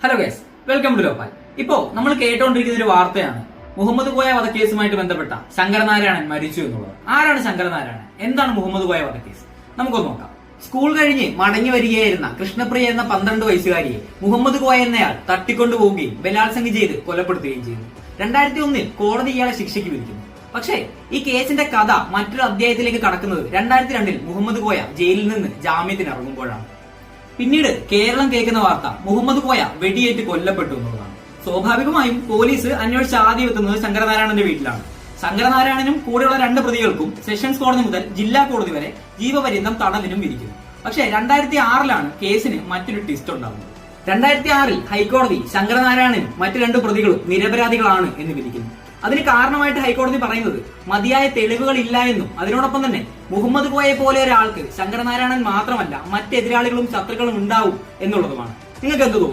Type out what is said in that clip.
Hello guys, welcome to ലോപ്പാൽ. ഇപ്പോ നമ്മൾ കേട്ടോണ്ടിരിക്കുന്ന ഒരു വാർത്തയാണ് മുഹമ്മദ് കോയ വധക്കേസുമായിട്ട് ബന്ധപ്പെട്ട ശങ്കരനാരായണൻ മരിച്ചു എന്നുള്ളത്. ആരാണ് ശങ്കരനാരായണൻ? എന്താണ് മുഹമ്മദ് കോയ വധക്കേസ്? നമുക്കൊന്ന് നോക്കാം. സ്കൂൾ കഴിഞ്ഞ് മടങ്ങി വരികയായിരുന്ന കൃഷ്ണപ്രിയ എന്ന 12 വയസ്സുകാരിയെ മുഹമ്മദ് കോയ എന്നയാൾ തട്ടിക്കൊണ്ടുപോവുകയും ബലാത്സംഗം ചെയ്ത് കൊലപ്പെടുത്തുകയും ചെയ്തു. 2001 കോടതി ഇയാളെ ശിക്ഷയ്ക്ക് വിധിക്കുന്നു. പക്ഷേ ഈ കേസിന്റെ കഥ മറ്റൊരു അധ്യായത്തിലേക്ക് കടക്കുന്നത് 2002 മുഹമ്മദ് കോയ ജയിലിൽ നിന്ന് ജാമ്യത്തിന് ഇറങ്ങുമ്പോഴാണ്. പിന്നീട് കേരളം കേൾക്കുന്ന വാർത്ത മുഹമ്മദ് കോയ വെടിയേറ്റ് കൊല്ലപ്പെട്ടു എന്നുള്ളതാണ്. സ്വാഭാവികമായും പോലീസ് അന്വേഷിച്ച് ആദ്യം എത്തുന്നത് ശങ്കരനാരായണന്റെ വീട്ടിലാണ്. ശങ്കരനാരായണനും കൂടെയുള്ള 2 പ്രതികൾക്കും സെഷൻസ് കോടതി മുതൽ ജില്ലാ കോടതി വരെ ജീവപര്യന്തം തടവിനും വിധിക്കുന്നു. പക്ഷേ 2006 കേസിന് മറ്റൊരു ട്വിസ്റ്റ് ഉണ്ടാകുന്നത്. 2006 ഹൈക്കോടതി ശങ്കരനാരായണനും മറ്റു 2 പ്രതികളും നിരപരാധികളാണ് എന്ന് വിധിക്കുന്നു. അതിന് കാരണമായിട്ട് ഹൈക്കോടതി പറയുന്നത് മതിയായ തെളിവുകൾ ഇല്ല എന്നും അതിനോടൊപ്പം തന്നെ മുഹമ്മദ് കോയെ പോലെ ഒരാൾക്ക് ശങ്കരനാരായണൻ മാത്രമല്ല മറ്റെതിരാളികളും ശത്രുക്കളും ഉണ്ടാവും എന്നുള്ളതുമാണ്. നിങ്ങൾക്ക് എന്ത് തോന്നുന്നു?